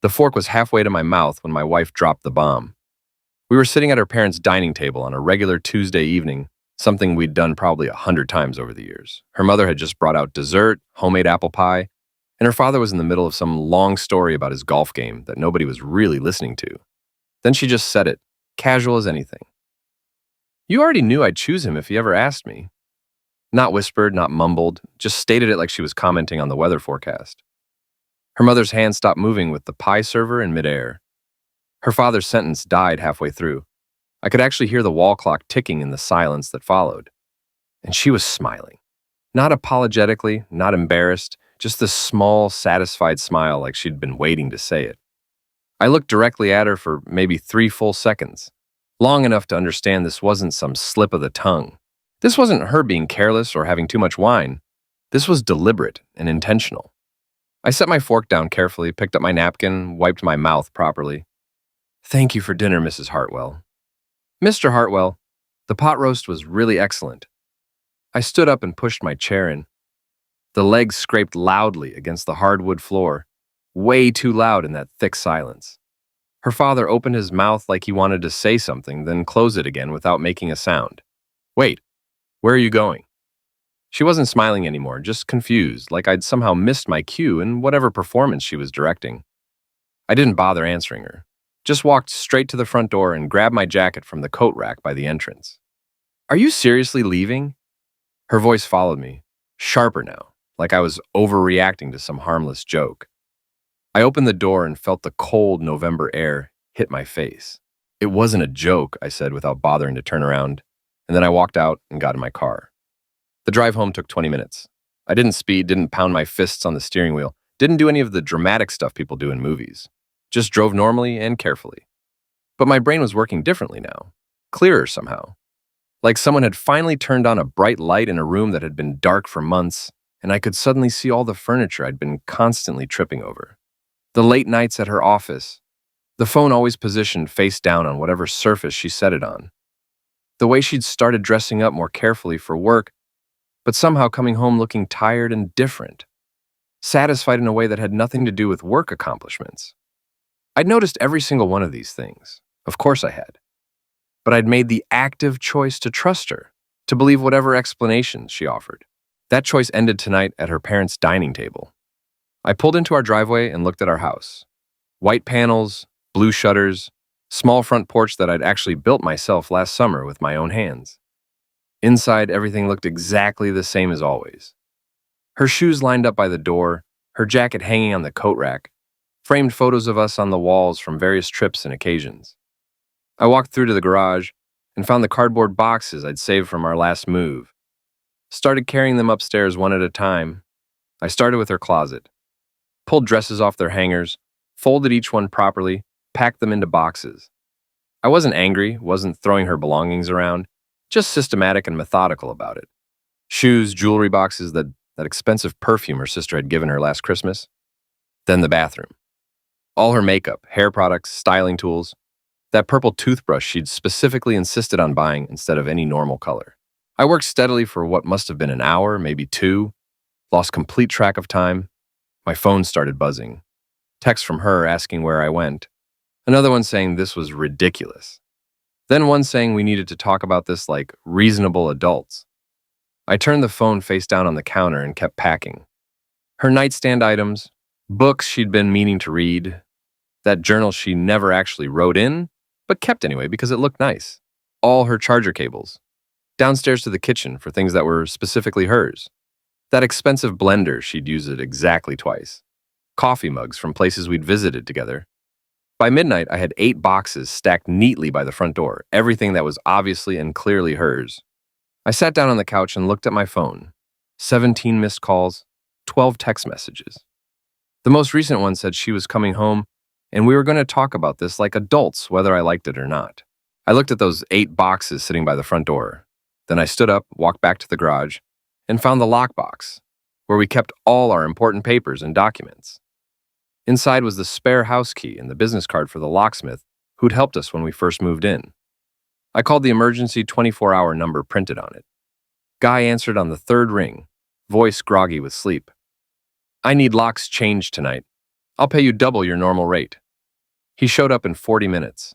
The fork was halfway to my mouth when my wife dropped the bomb. We were sitting at her parents' dining table on a regular Tuesday evening, something we'd done probably 100 times over the years. Her mother had just brought out dessert, homemade apple pie, and her father was in the middle of some long story about his golf game that nobody was really listening to. Then she just said it, casual as anything. "You already knew I'd choose him if he ever asked me." Not whispered, not mumbled, just stated it like she was commenting on the weather forecast. Her mother's hand stopped moving with the pie server in midair. Her father's sentence died halfway through. I could actually hear the wall clock ticking in the silence that followed. And she was smiling. Not apologetically, not embarrassed, just this small, satisfied smile like she'd been waiting to say it. I looked directly at her for maybe 3 full seconds, long enough to understand this wasn't some slip of the tongue. This wasn't her being careless or having too much wine. This was deliberate and intentional. I set my fork down carefully, picked up my napkin, wiped my mouth properly. "Thank you for dinner, Mrs. Hartwell." "Mr. Hartwell, the pot roast was really excellent." I stood up and pushed my chair in. The legs scraped loudly against the hardwood floor, way too loud in that thick silence. Her father opened his mouth like he wanted to say something, then closed it again without making a sound. "Wait, where are you going?" She wasn't smiling anymore, just confused, like I'd somehow missed my cue in whatever performance she was directing. I didn't bother answering her, just walked straight to the front door and grabbed my jacket from the coat rack by the entrance. "Are you seriously leaving?" Her voice followed me, sharper now, like I was overreacting to some harmless joke. I opened the door and felt the cold November air hit my face. "It wasn't a joke," I said without bothering to turn around, and then I walked out and got in my car. The drive home took 20 minutes. I didn't speed, didn't pound my fists on the steering wheel, didn't do any of the dramatic stuff people do in movies. Just drove normally and carefully. But my brain was working differently now, clearer somehow. Like someone had finally turned on a bright light in a room that had been dark for months, and I could suddenly see all the furniture I'd been constantly tripping over. The late nights at her office, the phone always positioned face down on whatever surface she set it on. The way she'd started dressing up more carefully for work, but somehow coming home looking tired and different, satisfied in a way that had nothing to do with work accomplishments. I'd noticed every single one of these things. Of course I had. But I'd made the active choice to trust her, to believe whatever explanations she offered. That choice ended tonight at her parents' dining table. I pulled into our driveway and looked at our house. White panels, blue shutters, small front porch that I'd actually built myself last summer with my own hands. Inside, everything looked exactly the same as always. Her shoes lined up by the door, her jacket hanging on the coat rack, framed photos of us on the walls from various trips and occasions. I walked through to the garage and found the cardboard boxes I'd saved from our last move. Started carrying them upstairs one at a time. I started with her closet, pulled dresses off their hangers, folded each one properly, packed them into boxes. I wasn't angry, wasn't throwing her belongings around, just systematic and methodical about it. Shoes, jewelry boxes, that expensive perfume her sister had given her last Christmas. Then the bathroom. All her makeup, hair products, styling tools. That purple toothbrush she'd specifically insisted on buying instead of any normal color. I worked steadily for what must have been an hour, maybe 2, lost complete track of time. My phone started buzzing. Text from her asking where I went. Another one saying this was ridiculous. Then one saying we needed to talk about this like reasonable adults. I turned the phone face down on the counter and kept packing. Her nightstand items, books she'd been meaning to read, that journal she never actually wrote in, but kept anyway because it looked nice. All her charger cables. Downstairs to the kitchen for things that were specifically hers. That expensive blender she'd used it exactly twice. Coffee mugs from places we'd visited together. By midnight, I had 8 boxes stacked neatly by the front door, everything that was obviously and clearly hers. I sat down on the couch and looked at my phone. 17 missed calls, 12 text messages. The most recent one said she was coming home, and we were going to talk about this like adults, whether I liked it or not. I looked at those 8 boxes sitting by the front door. Then I stood up, walked back to the garage, and found the lockbox, where we kept all our important papers and documents. Inside was the spare house key and the business card for the locksmith who'd helped us when we first moved in. I called the emergency 24-hour number printed on it. Guy answered on the 3rd ring, voice groggy with sleep. "I need locks changed tonight. I'll pay you double your normal rate. He showed up in 40 minutes.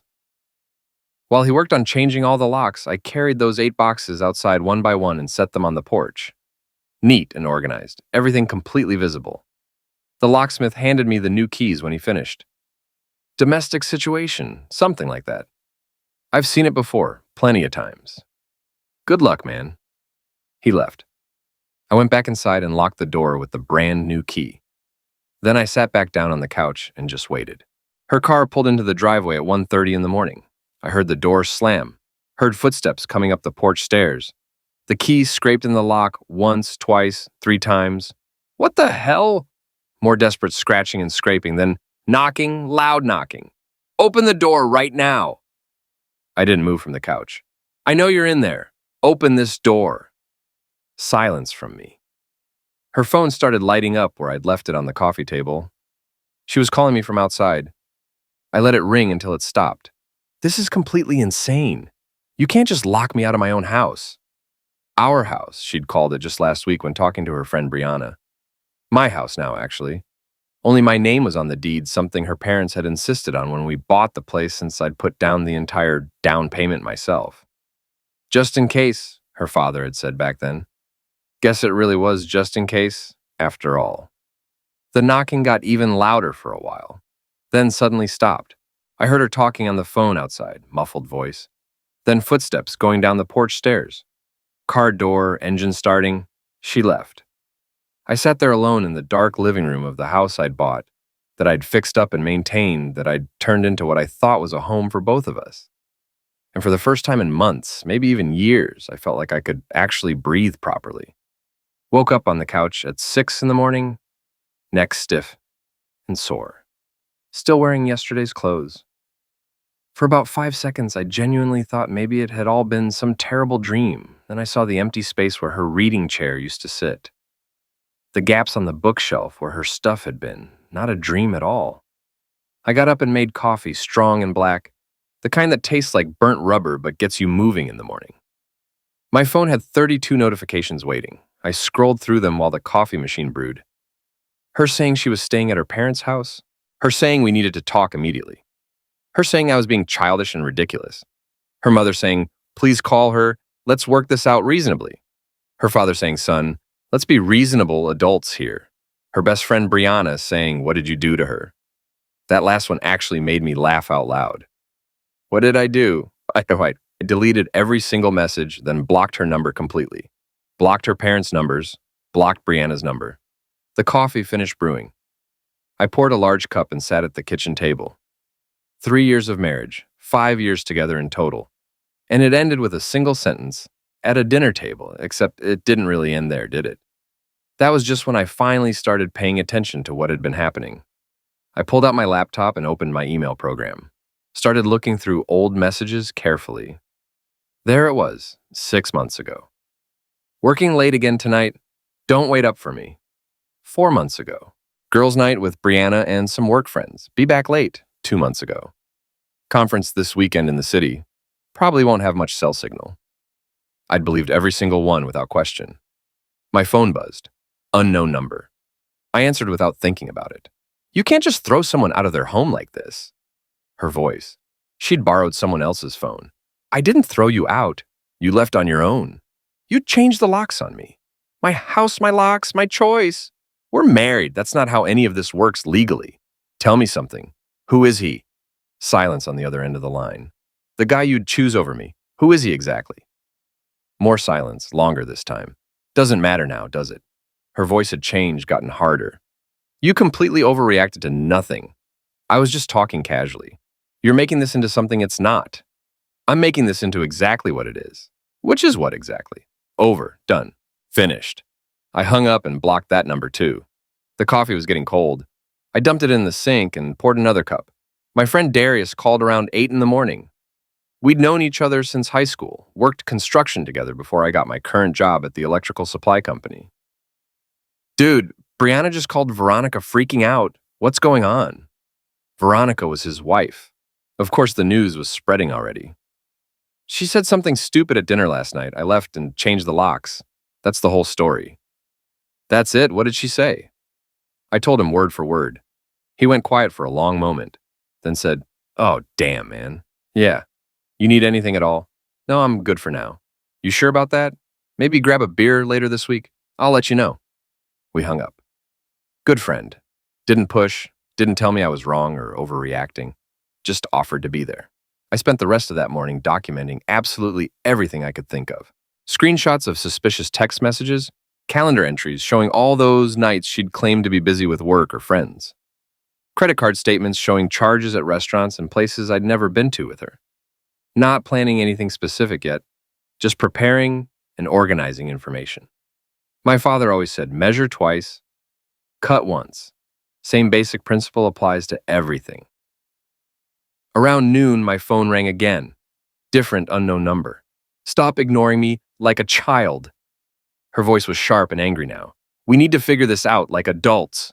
While he worked on changing all the locks, I carried those 8 boxes outside one by one and set them on the porch. Neat and organized, everything completely visible. The locksmith handed me the new keys when he finished. Domestic situation, something like that. I've seen it before, plenty of times. Good luck, man. He left. I went back inside and locked the door with the brand new key. Then I sat back down on the couch and just waited. Her car pulled into the driveway at 1:30 in the morning. I heard the door slam, heard footsteps coming up the porch stairs. The key scraped in the lock once, twice, 3 times. What the hell? More desperate scratching and scraping, then knocking, loud knocking. Open the door right now. I didn't move from the couch. I know you're in there. Open this door. Silence from me. Her phone started lighting up where I'd left it on the coffee table. She was calling me from outside. I let it ring until it stopped. This is completely insane. You can't just lock me out of my own house. Our house, she'd called it just last week when talking to her friend Brianna. My house now, actually. Only my name was on the deed, something her parents had insisted on when we bought the place since I'd put down the entire down payment myself. Just in case, her father had said back then. Guess it really was just in case, after all. The knocking got even louder for a while, then suddenly stopped. I heard her talking on the phone outside, muffled voice. Then footsteps going down the porch stairs. Car door, engine starting. She left. I sat there alone in the dark living room of the house I'd bought, that I'd fixed up and maintained, that I'd turned into what I thought was a home for both of us. And for the first time in months, maybe even years, I felt like I could actually breathe properly. Woke up on the couch at 6 in the morning, neck stiff and sore. Still wearing yesterday's clothes. For about 5 seconds, I genuinely thought maybe it had all been some terrible dream. Then I saw the empty space where her reading chair used to sit. The gaps on the bookshelf where her stuff had been. Not a dream at all. I got up and made coffee, strong and black, the kind that tastes like burnt rubber but gets you moving in the morning. My phone had 32 notifications waiting. I scrolled through them while the coffee machine brewed. Her saying she was staying at her parents' house. Her saying we needed to talk immediately. Her saying I was being childish and ridiculous. Her mother saying, please call her, let's work this out reasonably. Her father saying, son, let's be reasonable adults here. Her best friend Brianna saying, what did you do to her? That last one actually made me laugh out loud. What did I do? I deleted every single message, then blocked her number completely. Blocked her parents' numbers, blocked Brianna's number. The coffee finished brewing. I poured a large cup and sat at the kitchen table. 3 years of marriage, 5 years together in total. And it ended with a single sentence, at a dinner table, except it didn't really end there, did it? That was just when I finally started paying attention to what had been happening. I pulled out my laptop and opened my email program. Started looking through old messages carefully. There it was, 6 months ago. Working late again tonight? Don't wait up for me. 4 months ago. Girls' night with Brianna and some work friends. Be back late. 2 months ago. Conference this weekend in the city. Probably won't have much cell signal. I'd believed every single one without question. My phone buzzed. Unknown number. I answered without thinking about it. You can't just throw someone out of their home like this. Her voice. She'd borrowed someone else's phone. I didn't throw you out. You left on your own. You changed the locks on me. My house, my locks, my choice. We're married. That's not how any of this works legally. Tell me something. Who is he? Silence on the other end of the line. The guy you'd choose over me. Who is he exactly? More silence, longer this time. Doesn't matter now, does it? Her voice had changed, gotten harder. You completely overreacted to nothing. I was just talking casually. You're making this into something it's not. I'm making this into exactly what it is. Which is what exactly? Over, done, finished. I hung up and blocked that number too. The coffee was getting cold. I dumped it in the sink and poured another cup. My friend Darius called around 8 in the morning. We'd known each other since high school, worked construction together before I got my current job at the electrical supply company. Dude, Brianna just called Veronica freaking out. What's going on? Veronica was his wife. Of course, the news was spreading already. She said something stupid at dinner last night. I left and changed the locks. That's the whole story. That's it? What did she say? I told him word for word. He went quiet for a long moment, then said, "Oh, damn, man. Yeah. You need anything at all?" "No, I'm good for now." "You sure about that? Maybe grab a beer later this week? I'll let you know." We hung up. Good friend. Didn't push, didn't tell me I was wrong or overreacting, just offered to be there. I spent the rest of that morning documenting absolutely everything I could think of. Screenshots of suspicious text messages, calendar entries showing all those nights she'd claimed to be busy with work or friends, credit card statements showing charges at restaurants and places I'd never been to with her. Not planning anything specific yet, just preparing and organizing information. My father always said, measure twice, cut once. Same basic principle applies to everything. Around noon, my phone rang again. Different unknown number. "Stop ignoring me like a child." Her voice was sharp and angry now. "We need to figure this out like adults."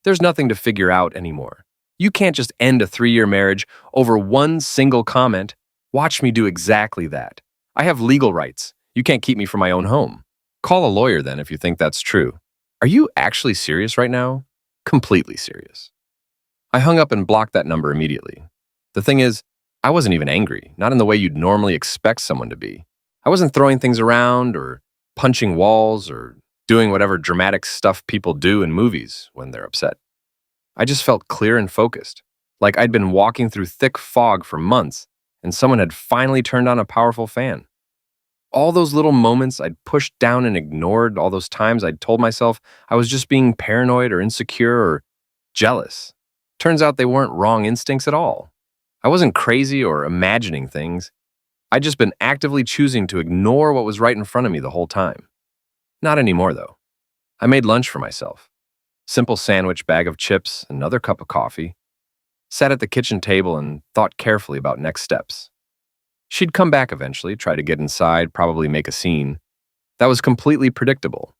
"There's nothing to figure out anymore. You can't just end a 3-year marriage over one single comment. Watch me do exactly that. I have legal rights. You can't keep me from my own home." "Call a lawyer then if you think that's true." "Are you actually serious right now?" "Completely serious." I hung up and blocked that number immediately. The thing is, I wasn't even angry, not in the way you'd normally expect someone to be. I wasn't throwing things around or punching walls or doing whatever dramatic stuff people do in movies when they're upset. I just felt clear and focused, like I'd been walking through thick fog for months and someone had finally turned on a powerful fan. All those little moments I'd pushed down and ignored, all those times I'd told myself I was just being paranoid or insecure or jealous. Turns out they weren't wrong instincts at all. I wasn't crazy or imagining things. I'd just been actively choosing to ignore what was right in front of me the whole time. Not anymore, though. I made lunch for myself. Simple sandwich, bag of chips, another cup of coffee. Sat at the kitchen table and thought carefully about next steps. She'd come back eventually, try to get inside, probably make a scene. That was completely predictable.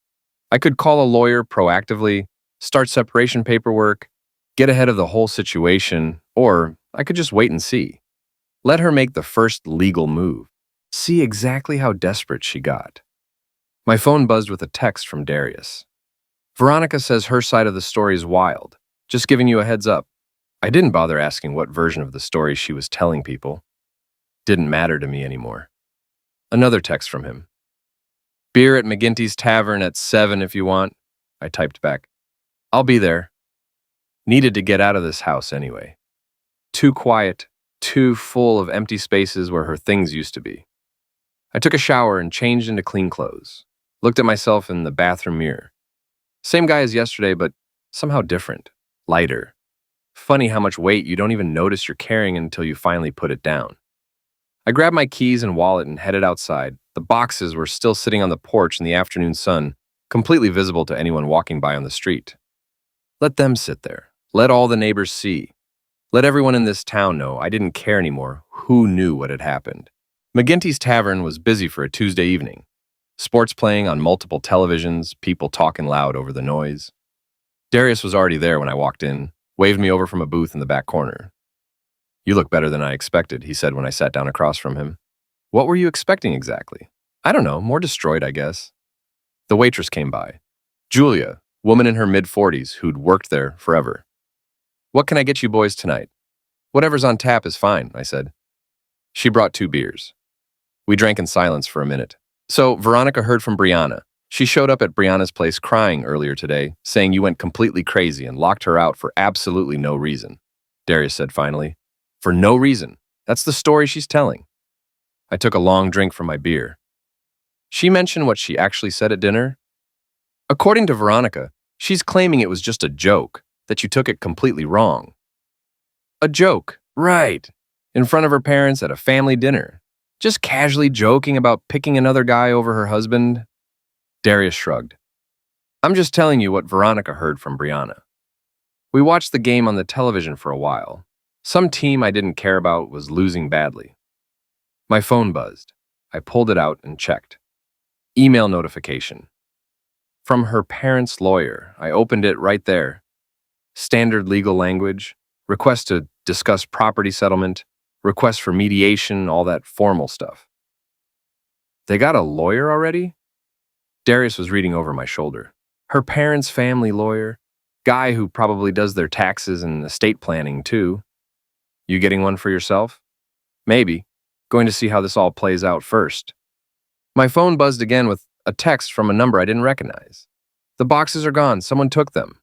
I could call a lawyer proactively, start separation paperwork, get ahead of the whole situation, or I could just wait and see. Let her make the first legal move. See exactly how desperate she got. My phone buzzed with a text from Darius. "Veronica says her side of the story is wild. Just giving you a heads up." I didn't bother asking what version of the story she was telling people. Didn't matter to me anymore. Another text from him. "Beer at McGinty's Tavern at 7 if you want." I typed back, "I'll be there." Needed to get out of this house anyway. Too quiet, too full of empty spaces where her things used to be. I took a shower and changed into clean clothes. Looked at myself in the bathroom mirror. Same guy as yesterday, but somehow different, lighter. Funny how much weight you don't even notice you're carrying until you finally put it down. I grabbed my keys and wallet and headed outside. The boxes were still sitting on the porch in the afternoon sun, completely visible to anyone walking by on the street. Let them sit there. Let all the neighbors see. Let everyone in this town know I didn't care anymore who knew what had happened. McGinty's Tavern was busy for a Tuesday evening. Sports playing on multiple televisions, people talking loud over the noise. Darius was already there when I walked in, waved me over from a booth in the back corner. "You look better than I expected," he said when I sat down across from him. "What were you expecting exactly?" "I don't know, more destroyed, I guess." The waitress came by. Julia, woman in her mid-40s who'd worked there forever. "What can I get you boys tonight?" "Whatever's on tap is fine," I said. She brought 2 beers. We drank in silence for a minute. "So, Veronica heard from Brianna. She showed up at Brianna's place crying earlier today, saying you went completely crazy and locked her out for absolutely no reason," Darius said finally. "For no reason. That's the story she's telling." I took a long drink from my beer. "She mentioned what she actually said at dinner?" "According to Veronica, she's claiming it was just a joke, that you took it completely wrong." "A joke, right. In front of her parents at a family dinner. Just casually joking about picking another guy over her husband?" Darius shrugged. "I'm just telling you what Veronica heard from Brianna. We watched the game on the television for a while. Some team I didn't care about was losing badly." My phone buzzed. I pulled it out and checked. Email notification. From her parents' lawyer. I opened it right there. Standard legal language. Request to discuss property settlement. Request for mediation, all that formal stuff. They got a lawyer already? Darius was reading over my shoulder. Her parents' family lawyer. Guy who probably does their taxes and estate planning, too. You getting one for yourself? Maybe. Going to see how this all plays out first. My phone buzzed again with a text from a number I didn't recognize. The boxes are gone. Someone took them.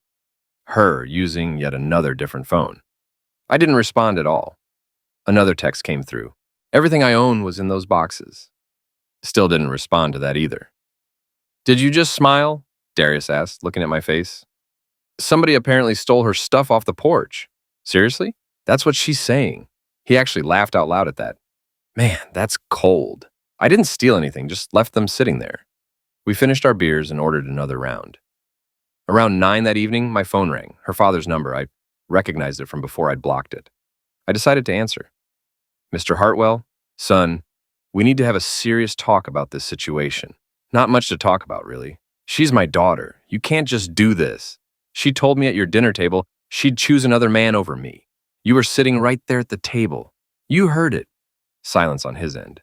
Her using yet another different phone. I didn't respond at all. Another text came through. Everything I own was in those boxes. Still didn't respond to that either. Did you just smile? Darius asked, looking at my face. Somebody apparently stole her stuff off the porch. Seriously? That's what she's saying. He actually laughed out loud at that. Man, that's cold. I didn't steal anything, just left them sitting there. We finished our beers and ordered another round. Around 9 that evening, my phone rang, her father's number. I recognized it from before I'd blocked it. I decided to answer. Mr. Hartwell, son, we need to have a serious talk about this situation. Not much to talk about, really. She's my daughter. You can't just do this. She told me at your dinner table she'd choose another man over me. You were sitting right there at the table. You heard it. Silence on his end.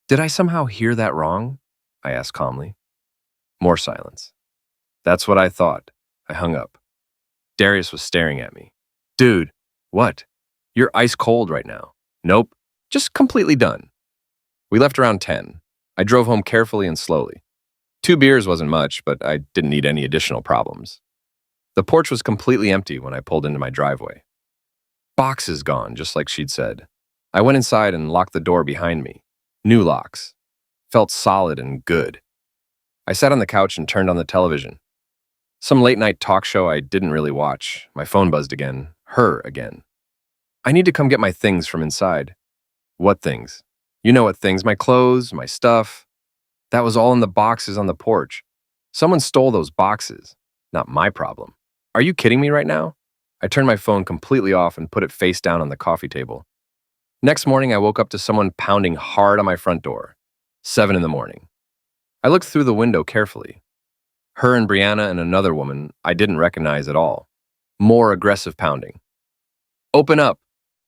Did I somehow hear that wrong? I asked calmly. More silence. That's what I thought. I hung up. Darius was staring at me. Dude, what? You're ice cold right now. Nope, just completely done. We left around 10. I drove home carefully and slowly. 2 beers wasn't much, but I didn't need any additional problems. The porch was completely empty when I pulled into my driveway. Boxes gone, just like she'd said. I went inside and locked the door behind me. New locks. Felt solid and good. I sat on the couch and turned on the television. Some late-night talk show I didn't really watch. My phone buzzed again. Her again. I need to come get my things from inside. What things? You know what things. My clothes, my stuff. That was all in the boxes on the porch. Someone stole those boxes. Not my problem. Are you kidding me right now? I turned my phone completely off and put it face down on the coffee table. Next morning, I woke up to someone pounding hard on my front door. 7 in the morning. I looked through the window carefully. Her and Brianna and another woman I didn't recognize at all. More aggressive pounding. Open up.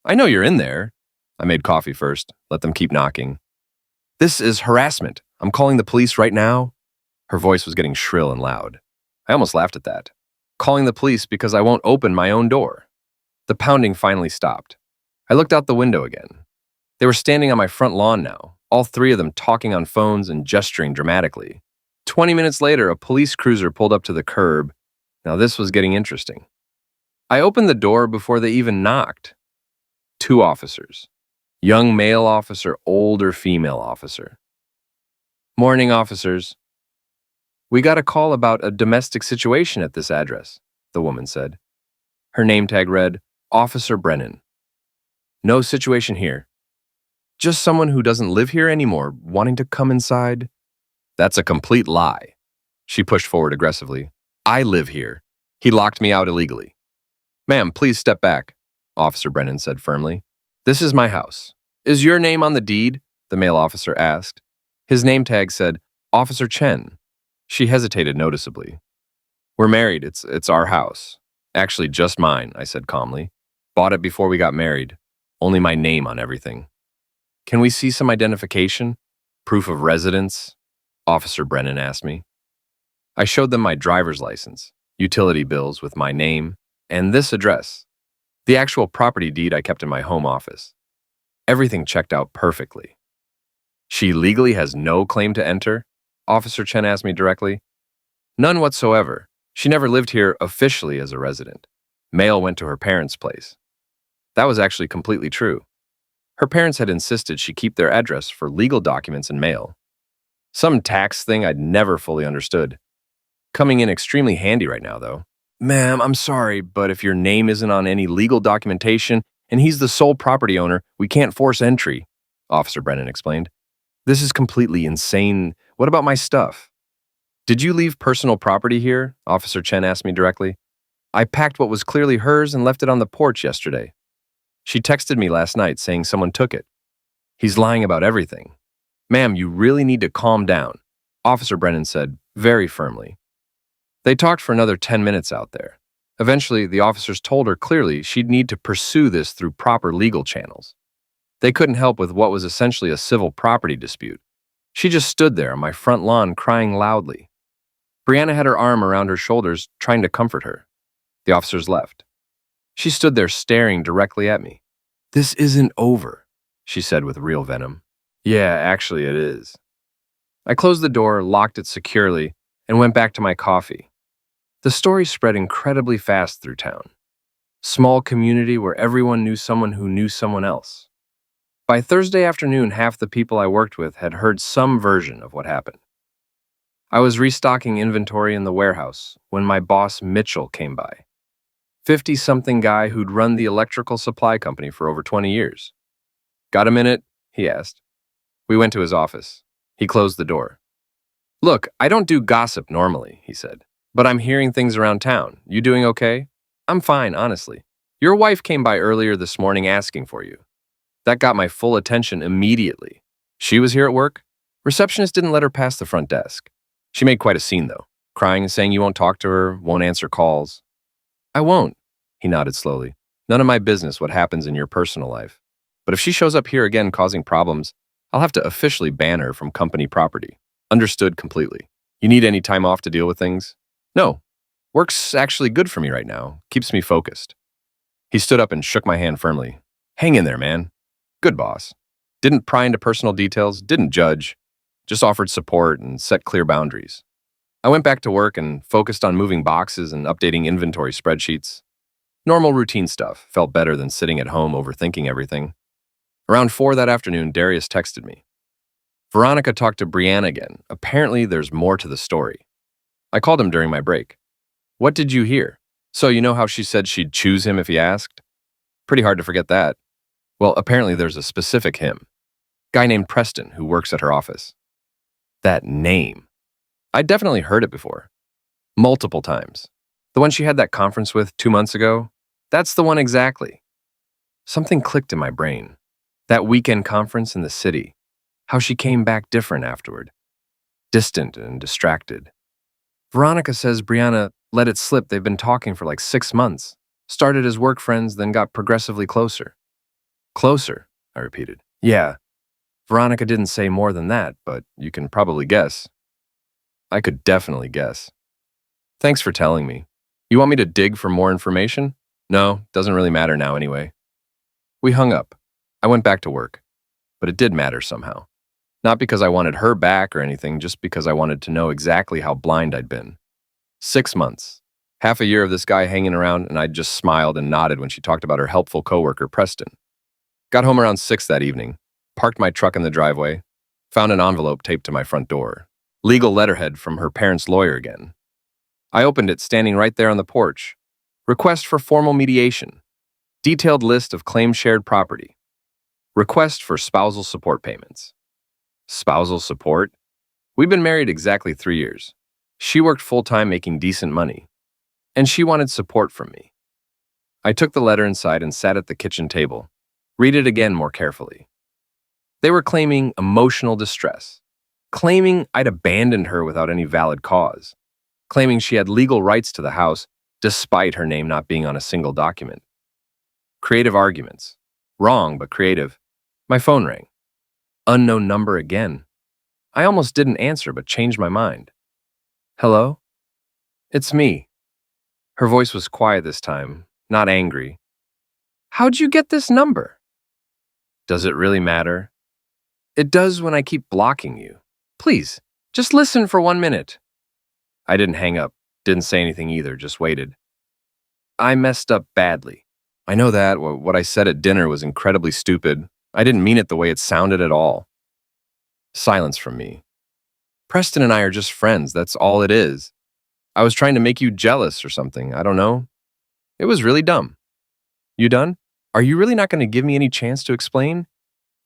I know you're in there. I made coffee first, let them keep knocking. This is harassment. I'm calling the police right now. Her voice was getting shrill and loud. I almost laughed at that. Calling the police because I won't open my own door. The pounding finally stopped. I looked out the window again. They were standing on my front lawn now, all 3 of them talking on phones and gesturing dramatically. 20 minutes later, a police cruiser pulled up to the curb. Now this was getting interesting. I opened the door before they even knocked. 2 officers. Young male officer, older female officer. Morning, officers. We got a call about a domestic situation at this address, the woman said. Her name tag read, Officer Brennan. No situation here. Just someone who doesn't live here anymore wanting to come inside. That's a complete lie. She pushed forward aggressively. I live here. He locked me out illegally. Ma'am, please step back, Officer Brennan said firmly. This is my house. Is your name on the deed? The male officer asked. His name tag said, Officer Chen. She hesitated noticeably. We're married. It's our house. Actually, just mine, I said calmly. Bought it before we got married. Only my name on everything. Can we see some identification? Proof of residence? Officer Brennan asked me. I showed them my driver's license, utility bills with my name, and this address. The actual property deed I kept in my home office. Everything checked out perfectly. She legally has no claim to enter? Officer Chen asked me directly. None whatsoever. She never lived here officially as a resident. Mail went to her parents' place. That was actually completely true. Her parents had insisted she keep their address for legal documents and mail. Some tax thing I'd never fully understood. Coming in extremely handy right now, though. Ma'am, I'm sorry, but if your name isn't on any legal documentation and he's the sole property owner, we can't force entry, Officer Brennan explained. This is completely insane. What about my stuff? Did you leave personal property here? Officer Chen asked me directly. I packed what was clearly hers and left it on the porch yesterday. She texted me last night saying someone took it. He's lying about everything. Ma'am, you really need to calm down, Officer Brennan said very firmly. They talked for another 10 minutes out there. Eventually, the officers told her clearly she'd need to pursue this through proper legal channels. They couldn't help with what was essentially a civil property dispute. She just stood there on my front lawn crying loudly. Brianna had her arm around her shoulders, trying to comfort her. The officers left. She stood there staring directly at me. "This isn't over," she said with real venom. "Yeah, actually it is." I closed the door, locked it securely, and went back to my coffee. The story spread incredibly fast through town. Small community where everyone knew someone who knew someone else. By Thursday afternoon, half the people I worked with had heard some version of what happened. I was restocking inventory in the warehouse when my boss Mitchell came by. 50-something guy who'd run the electrical supply company for over 20 years. "Got a minute?" he asked. We went to his office. He closed the door. "Look, I don't do gossip normally," he said, "but I'm hearing things around town. You doing okay?" "I'm fine, honestly. Your wife came by earlier this morning asking for you." That got my full attention immediately. She was here at work? Receptionist didn't let her past the front desk. She made quite a scene, though, crying and saying you won't talk to her, won't answer calls. "I won't," he nodded slowly. "None of my business what happens in your personal life. But if she shows up here again causing problems, I'll have to officially ban her from company property." Understood completely. "You need any time off to deal with things?" "No. Work's actually good for me right now. Keeps me focused." He stood up and shook my hand firmly. "Hang in there, man. Good boss. Didn't pry into personal details, didn't judge, just offered support and set clear boundaries." I went back to work and focused on moving boxes and updating inventory spreadsheets. Normal routine stuff felt better than sitting at home overthinking everything. Around 4 that afternoon, Darius texted me. "Veronica talked to Brianna again. Apparently there's more to the story." I called him during my break. "What did you hear?" "So you know how she said she'd choose him if he asked?" "Pretty hard to forget that." "Well, apparently there's a specific him. Guy named Preston who works at her office." That name. I'd definitely heard it before. Multiple times. The one she had that conference with 2 months ago? That's the one exactly. Something clicked in my brain. That weekend conference in the city. How she came back different afterward. Distant and distracted. Veronica says Brianna let it slip they've been talking for like 6 months. Started as work friends, then got progressively closer. "Closer," I repeated. "Yeah. Veronica didn't say more than that, but you can probably guess." I could definitely guess. "Thanks for telling me. You want me to dig for more information?" "No, doesn't really matter now anyway." We hung up. I went back to work. But it did matter somehow. Not because I wanted her back or anything, just because I wanted to know exactly how blind I'd been. 6 months. Half a year of this guy hanging around, and I'd just smiled and nodded when she talked about her helpful coworker, Preston. Got home around 6 that evening, parked my truck in the driveway, found an envelope taped to my front door. Legal letterhead from her parents' lawyer again. I opened it standing right there on the porch. Request for formal mediation. Detailed list of claimed shared property. Request for spousal support payments. Spousal support? We'd been married exactly 3 years. She worked full-time making decent money. And she wanted support from me. I took the letter inside and sat at the kitchen table. Read it again more carefully. They were claiming emotional distress. Claiming I'd abandoned her without any valid cause. Claiming she had legal rights to the house despite her name not being on a single document. Creative arguments. Wrong, but creative. My phone rang. Unknown number again. I almost didn't answer, but changed my mind. "Hello? It's me." Her voice was quiet this time, not angry. "How'd you get this number?" "Does it really matter?" "It does when I keep blocking you. Please, just listen for 1 minute." I didn't hang up, didn't say anything either, just waited. "I messed up badly. I know that. What I said at dinner was incredibly stupid. I didn't mean it the way it sounded at all." Silence from me. "Preston and I are just friends, that's all it is. I was trying to make you jealous or something, I don't know. It was really dumb." "You done? Are you really not going to give me any chance to explain?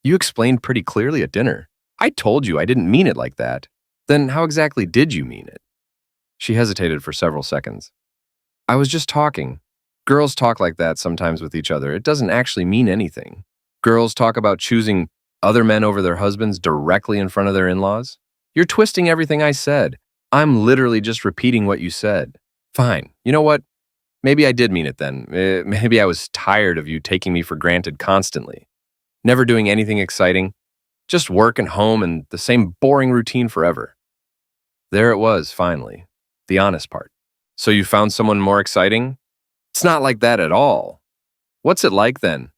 You explained pretty clearly at dinner. I told you I didn't mean it like that. Then how exactly did you mean it?" She hesitated for several seconds. "I was just talking. Girls talk like that sometimes with each other. It doesn't actually mean anything. Girls talk about choosing other men over their husbands directly in front of their in-laws. You're twisting everything I said. I'm literally just repeating what you said." "Fine. You know what? Maybe I did mean it then. Maybe I was tired of you taking me for granted constantly. Never doing anything exciting. Just work and home and the same boring routine forever." There it was, finally. The honest part. "So you found someone more exciting?" It's not like that at all. What's it like then?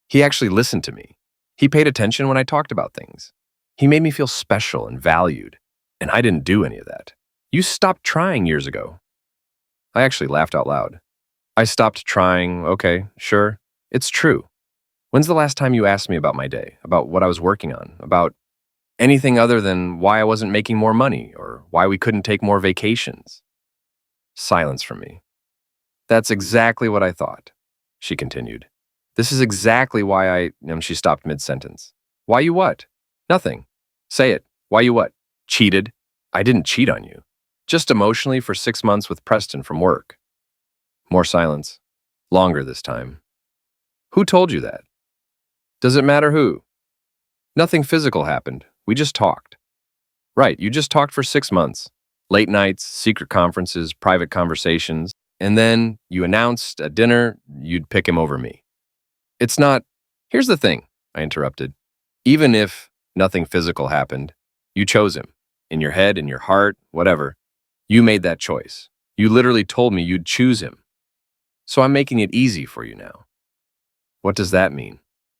He actually listened to me. He paid attention when I talked about things. He made me feel special and valued, and I didn't do any of that. You stopped trying years ago. I actually laughed out loud. I stopped trying, okay, sure. It's true. When's the last time you asked me about my day, about what I was working on, about anything other than why I wasn't making more money or why we couldn't take more vacations? Silence from me. That's exactly what I thought, she continued. This is exactly why she stopped mid-sentence. Why you what? Nothing. Say it. Why you what? Cheated? I didn't cheat on you. Just emotionally for 6 months with Preston from work. More silence. Longer this time. Who told you that? Does it matter who? Nothing physical happened. We just talked. Right, you just talked for 6 months. Late nights, secret conferences, private conversations, and then you announced at dinner you'd pick him over me. It's not... Here's the thing, I interrupted. Even if nothing physical happened, you chose him. In your head, in your heart, whatever. You made that choice. You literally told me you'd choose him. So I'm making it easy for you now. What does that mean?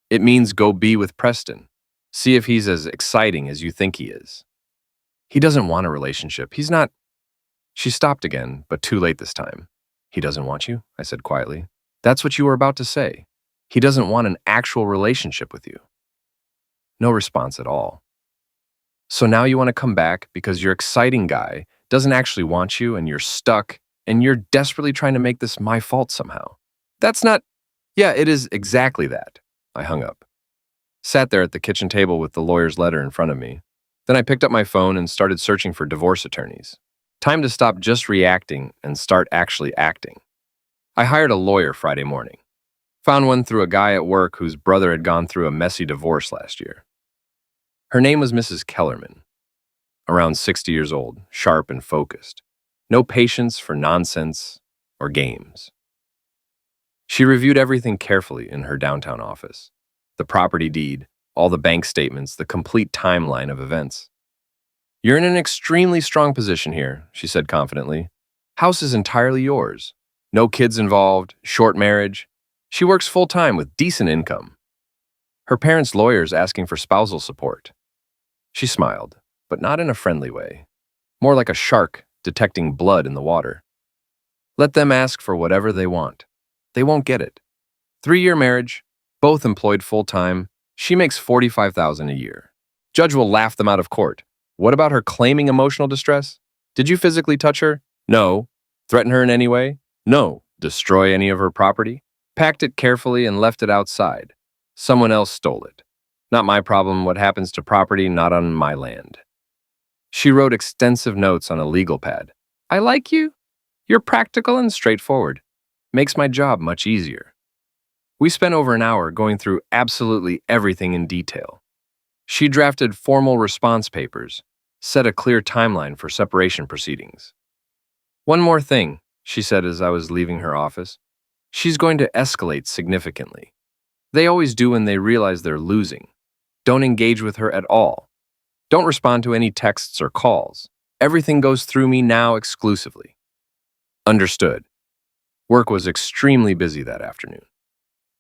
It means go be with Preston. See if he's as exciting as you think he is. He doesn't want a relationship. He's not... She stopped again, but too late this time. He doesn't want you, I said quietly. That's what you were about to say. He doesn't want an actual relationship with you. No response at all. So now you want to come back because your exciting guy doesn't actually want you and you're stuck and you're desperately trying to make this my fault somehow. That's not... Yeah, it is exactly that. I hung up. Sat there at the kitchen table with the lawyer's letter in front of me. Then I picked up my phone and started searching for divorce attorneys. Time to stop just reacting and start actually acting. I hired a lawyer Friday morning. Found one through a guy at work whose brother had gone through a messy divorce last year. Her name was Mrs. Kellerman. Around 60 years old, sharp and focused. No patience for nonsense or games. She reviewed everything carefully in her downtown office. The property deed, all the bank statements, the complete timeline of events. You're in an extremely strong position here, she said confidently. House is entirely yours. No kids involved, short marriage. She works full-time with decent income. Her parents' lawyers asking for spousal support. She smiled, but not in a friendly way. More like a shark detecting blood in the water. Let them ask for whatever they want. They won't get it. 3-year marriage, both employed full-time. She makes $45,000 a year. Judge will laugh them out of court. What about her claiming emotional distress? Did you physically touch her? No. Threaten her in any way? No. Destroy any of her property? Packed it carefully and left it outside. Someone else stole it. Not my problem what happens to property not on my land. She wrote extensive notes on a legal pad. I like you. You're practical and straightforward. Makes my job much easier. We spent over an hour going through absolutely everything in detail. She drafted formal response papers, set a clear timeline for separation proceedings. One more thing, she said as I was leaving her office. She's going to escalate significantly. They always do when they realize they're losing. Don't engage with her at all. Don't respond to any texts or calls. Everything goes through me now exclusively. Understood. Work was extremely busy that afternoon.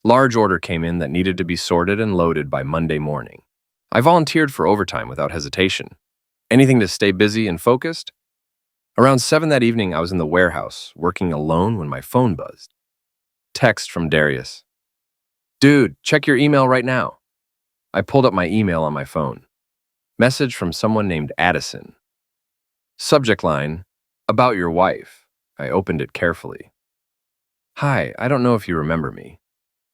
Large order came in that needed to be sorted and loaded by Monday morning. I volunteered for overtime without hesitation. Anything to stay busy and focused? Around 7 that evening, I was in the warehouse, working alone when my phone buzzed. Text from Darius. Dude, check your email right now. I pulled up my email on my phone. Message from someone named Addison. Subject line, about your wife. I opened it carefully. Hi, I don't know if you remember me.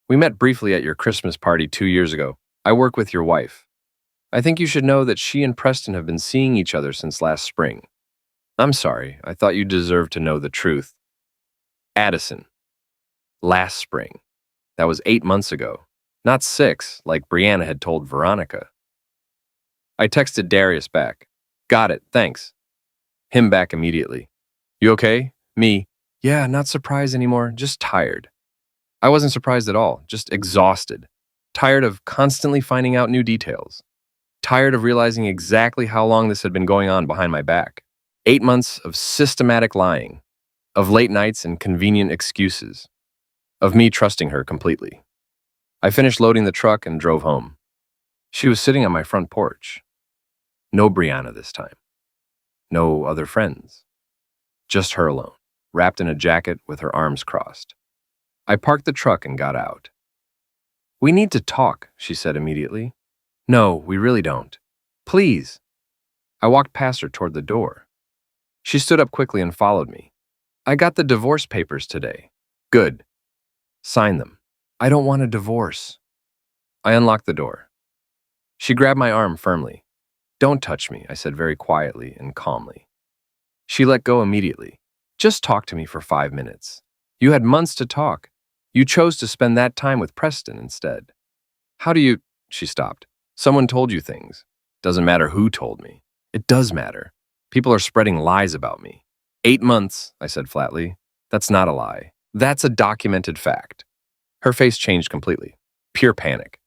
We met briefly at your Christmas party 2 years ago. I work with your wife. I think you should know that she and Preston have been seeing each other since last spring. I'm sorry, I thought you deserved to know the truth. Addison. Last spring. That was 8 months ago. Not 6, like Brianna had told Veronica. I texted Darius back. Got it, thanks. Him back immediately. You okay? Me. Yeah, not surprised anymore, just tired. I wasn't surprised at all, just exhausted. Tired of constantly finding out new details. Tired of realizing exactly how long this had been going on behind my back. 8 months of systematic lying, of late nights and convenient excuses. of me trusting her completely. I finished loading the truck and drove home. She was sitting on my front porch. No Brianna this time. No other friends. Just her alone, wrapped in a jacket with her arms crossed. I parked the truck and got out. "We need to talk," she said immediately. "No, we really don't. Please." I walked past her toward the door. She stood up quickly and followed me. "I got the divorce papers today." "Good. Sign them." "I don't want a divorce." I unlocked the door. She grabbed my arm firmly. "Don't touch me," I said very quietly and calmly. She let go immediately. "Just talk to me for 5 minutes. You had months to talk. You chose to spend that time with Preston instead." "How do you—" She stopped. "Someone told you things. Doesn't matter who told me. It does matter. People are spreading lies about me." 8 months, I said flatly. "That's not a lie. That's a documented fact." Her face changed completely. Pure panic.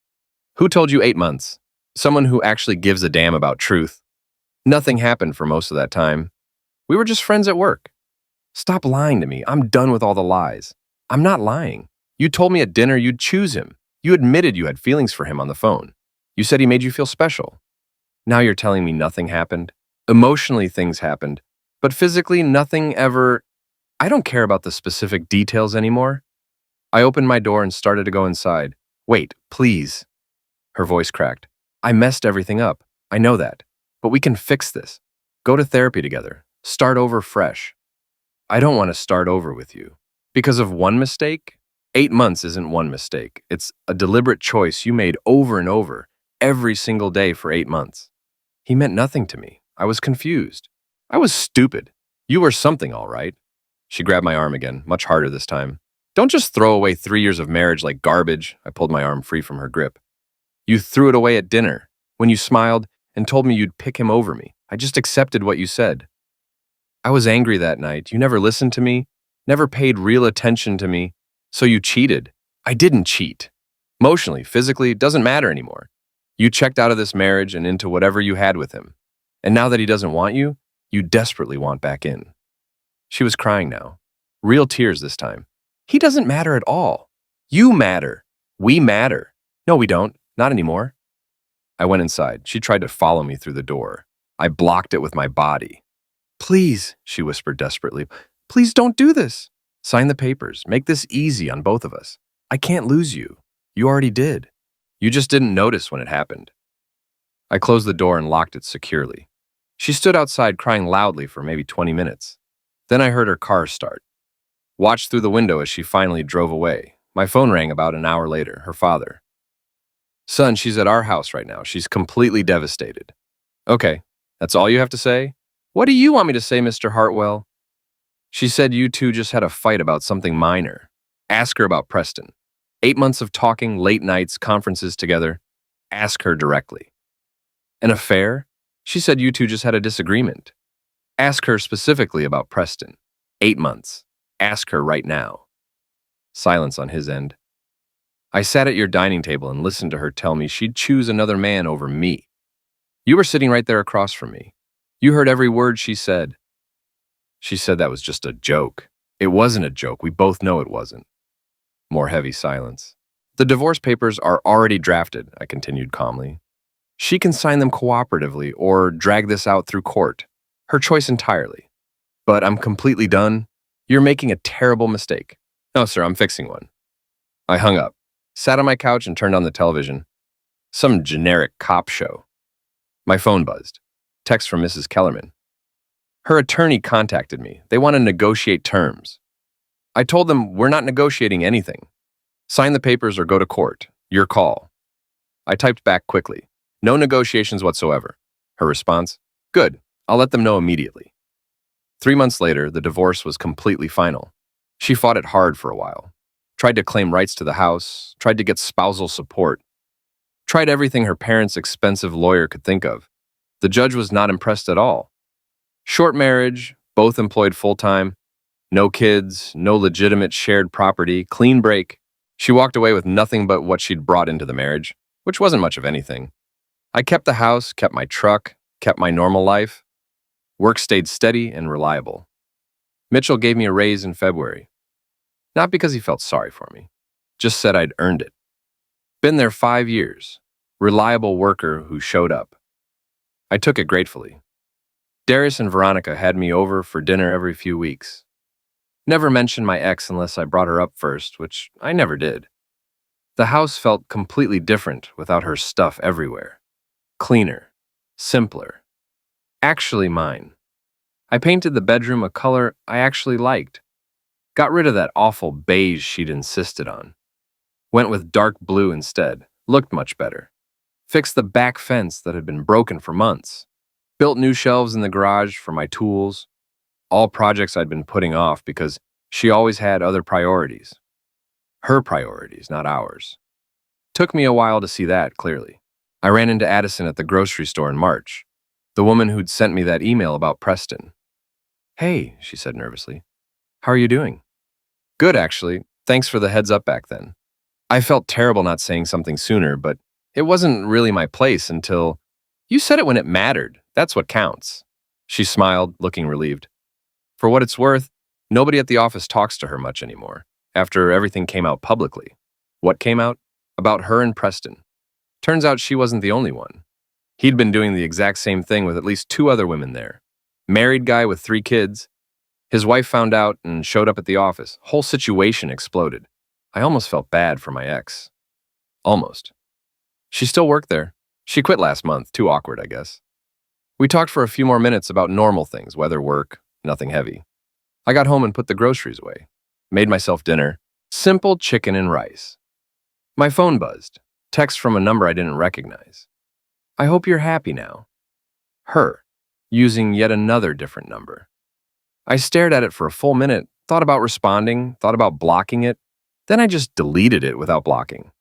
"Who told you 8 months? Someone who actually gives a damn about truth. Nothing happened for most of that time. We were just friends at work." "Stop lying to me. I'm done with all the lies." "I'm not lying. You told me at dinner you'd choose him. You admitted you had feelings for him on the phone. You said he made you feel special. Now you're telling me nothing happened? Emotionally, things happened, but physically, nothing ever— I don't care about the specific details anymore." I opened my door and started to go inside. "Wait, please." Her voice cracked. "I messed everything up. I know that. But we can fix this. Go to therapy together. Start over fresh." "I don't want to start over with you. Because of one mistake?" 8 months isn't one mistake. It's a deliberate choice you made over and over, every single day for 8 months. He meant nothing to me. I was confused. I was stupid. You were something, all right." She grabbed my arm again, much harder this time. "Don't just throw away 3 years of marriage like garbage." I pulled my arm free from her grip. "You threw it away at dinner, when you smiled and told me you'd pick him over me. I just accepted what you said. I was angry that night. You never listened to me, never paid real attention to me, so you cheated." "I didn't cheat. Emotionally, physically, it doesn't matter anymore. You checked out of this marriage and into whatever you had with him. And now that he doesn't want you, you desperately want back in." She was crying now. Real tears this time. "He doesn't matter at all. You matter. We matter." "No, we don't. Not anymore." I went inside. She tried to follow me through the door. I blocked it with my body. "Please," she whispered desperately. "Please don't do this. Sign the papers. Make this easy on both of us. I can't lose you. You already did. You just didn't notice when it happened." I closed the door and locked it securely. She stood outside crying loudly for maybe 20 minutes. Then I heard her car start. Watched through the window as she finally drove away. My phone rang about an hour later, her father. "Son, she's at our house right now. She's completely devastated." "Okay, that's all you have to say?" "What do you want me to say, Mr. Hartwell?" "She said you two just had a fight about something minor. Ask her about Preston. 8 months of talking, late nights, conferences together. Ask her directly." "An affair?" "She said you two just had a disagreement. Ask her specifically about Preston. 8 months. Ask her right now." Silence on his end. "I sat at your dining table and listened to her tell me she'd choose another man over me. You were sitting right there across from me. You heard every word she said." "She said that was just a joke." "It wasn't a joke. We both know it wasn't." More heavy silence. "The divorce papers are already drafted," I continued calmly. "She can sign them cooperatively or drag this out through court. Her choice entirely. But I'm completely done. You're making a terrible mistake." "No, sir, I'm fixing one." I hung up, sat on my couch and turned on the television. Some generic cop show. My phone buzzed. Text from Mrs. Kellerman. Her attorney contacted me. They want to negotiate terms. I told them we're not negotiating anything. Sign the papers or go to court. Your call. I typed back quickly. No negotiations whatsoever. Her response, good. I'll let them know immediately. 3 months later, the divorce was completely final. She fought it hard for a while. Tried to claim rights to the house. Tried to get spousal support. Tried everything her parents' expensive lawyer could think of. The judge was not impressed at all. Short marriage, both employed full-time. No kids, no legitimate shared property, clean break. She walked away with nothing but what she'd brought into the marriage, which wasn't much of anything. I kept the house, kept my truck, kept my normal life. Work stayed steady and reliable. Mitchell gave me a raise in February. Not because he felt sorry for me. Just said I'd earned it. Been there 5 years. Reliable worker who showed up. I took it gratefully. Darius and Veronica had me over for dinner every few weeks. Never mentioned my ex unless I brought her up first, which I never did. The house felt completely different without her stuff everywhere. Cleaner. Simpler. Actually mine. I painted the bedroom a color I actually liked. Got rid of that awful beige she'd insisted on. Went with dark blue instead. Looked much better. Fixed the back fence that had been broken for months. Built new shelves in the garage for my tools. All projects I'd been putting off because she always had other priorities. Her priorities, not ours. Took me a while to see that clearly. I ran into Addison at the grocery store in March, the woman who'd sent me that email about Preston. "Hey," she said nervously. "How are you doing?" "Good, actually. Thanks for the heads up back then." I felt terrible not saying something sooner, but it wasn't really my place until, "You said it when it mattered. That's what counts." She smiled, looking relieved. For what it's worth, nobody at the office talks to her much anymore, after everything came out publicly. What came out? About her and Preston. Turns out she wasn't the only one. He'd been doing the exact same thing with at least 2 other women there. Married guy with 3 kids. His wife found out and showed up at the office. Whole situation exploded. I almost felt bad for my ex. Almost. She still worked there. She quit last month. Too awkward, I guess. We talked for a few more minutes about normal things, weather, work, nothing heavy. I got home and put the groceries away. Made myself dinner. Simple chicken and rice. My phone buzzed. Text from a number I didn't recognize. "I hope you're happy now." Her, using yet another different number. I stared at it for a full minute, thought about responding, thought about blocking it, then I just deleted it without blocking.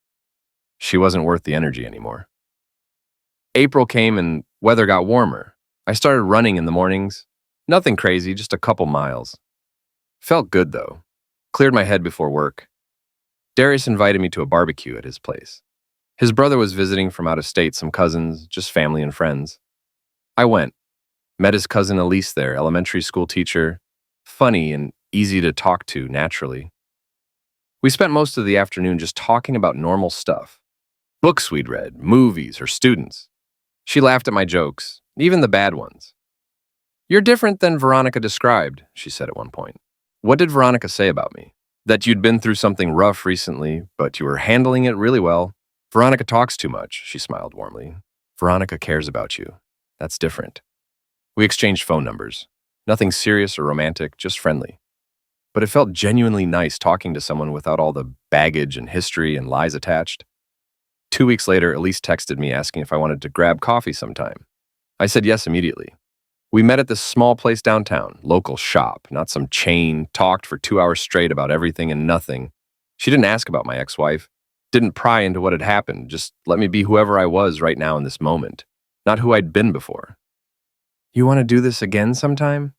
She wasn't worth the energy anymore. April came and weather got warmer. I started running in the mornings. Nothing crazy, just a couple miles. Felt good, though. Cleared my head before work. Darius invited me to a barbecue at his place. His brother was visiting from out of state, some cousins, just family and friends. I went. Met his cousin Elise there, elementary school teacher. Funny and easy to talk to naturally. We spent most of the afternoon just talking about normal stuff. Books we'd read, movies, her students. She laughed at my jokes, even the bad ones. "You're different than Veronica described," she said at one point. "What did Veronica say about me?" "That you'd been through something rough recently, but you were handling it really well." "Veronica talks too much," she smiled warmly. "Veronica cares about you. That's different." We exchanged phone numbers. Nothing serious or romantic, just friendly. But it felt genuinely nice talking to someone without all the baggage and history and lies attached. 2 weeks later, Elise texted me asking if I wanted to grab coffee sometime. I said yes immediately. We met at this small place downtown, local shop, not some chain, talked for 2 hours straight about everything and nothing. She didn't ask about my ex-wife, didn't pry into what had happened, just let me be whoever I was right now in this moment, not who I'd been before. "You want to do this again sometime?"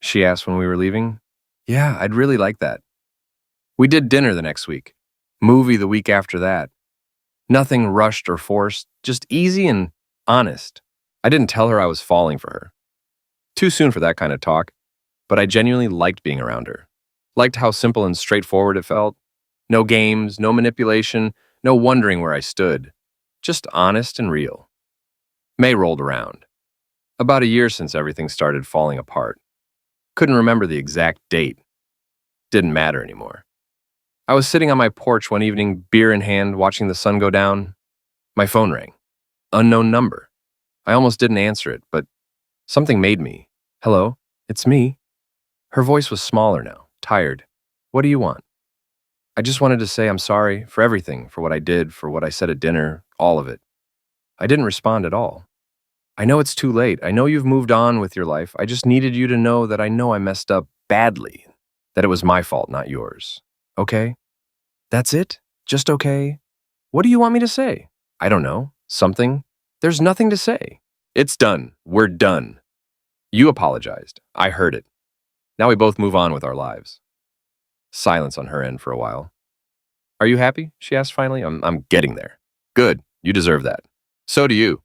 she asked when we were leaving. "Yeah, I'd really like that." We did dinner the next week, movie the week after that. Nothing rushed or forced, just easy and honest. I didn't tell her I was falling for her. Too soon for that kind of talk, but I genuinely liked being around her. Liked how simple and straightforward it felt. No games, no manipulation, no wondering where I stood. Just honest and real. May rolled around. About a year since everything started falling apart. Couldn't remember the exact date. Didn't matter anymore. I was sitting on my porch one evening, beer in hand, watching the sun go down. My phone rang. Unknown number. I almost didn't answer it, but something made me. "Hello, it's me." Her voice was smaller now, tired. "What do you want?" I just wanted to say I'm sorry for everything, for what I did, for what I said at dinner, all of it. I didn't respond at all. "I know it's too late. I know you've moved on with your life. I just needed you to know that I know I messed up badly, that it was my fault, not yours. Okay? That's it? Just okay? What do you want me to say? I don't know. Something? There's nothing to say. It's done. We're done. You apologized. I heard it. Now we both move on with our lives." Silence on her end for a while. "Are you happy?" she asked finally. I'm getting there." "Good. You deserve that. So do you.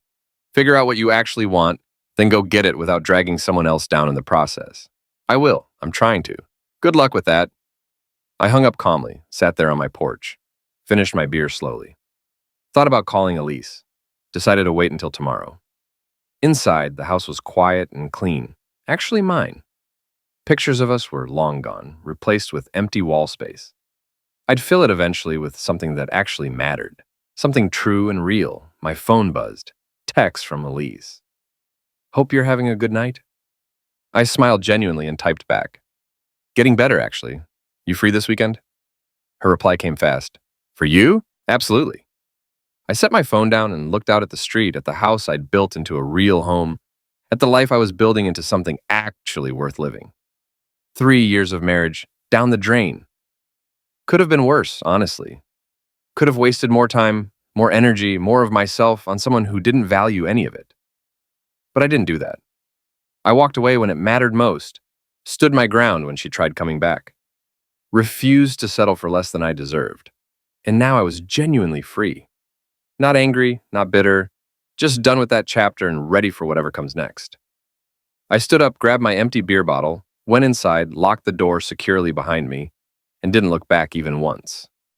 Figure out what you actually want, then go get it without dragging someone else down in the process." "I will. I'm trying to. Good luck with that." I hung up calmly, sat there on my porch, finished my beer slowly. Thought about calling Elise. Decided to wait until tomorrow. Inside, the house was quiet and clean. Actually mine. Pictures of us were long gone, replaced with empty wall space. I'd fill it eventually with something that actually mattered. Something true and real. My phone buzzed. Text from Elise. "Hope you're having a good night." I smiled genuinely and typed back. "Getting better, actually. You free this weekend?" Her reply came fast. "For you? Absolutely." I set my phone down and looked out at the street, at the house I'd built into a real home, at the life I was building into something actually worth living. 3 years of marriage, down the drain. Could have been worse, honestly. Could have wasted more time, more energy, more of myself on someone who didn't value any of it. But I didn't do that. I walked away when it mattered most, stood my ground when she tried coming back, refused to settle for less than I deserved. And now I was genuinely free. Not angry, not bitter, just done with that chapter and ready for whatever comes next. I stood up, grabbed my empty beer bottle, went inside, locked the door securely behind me, and didn't look back even once.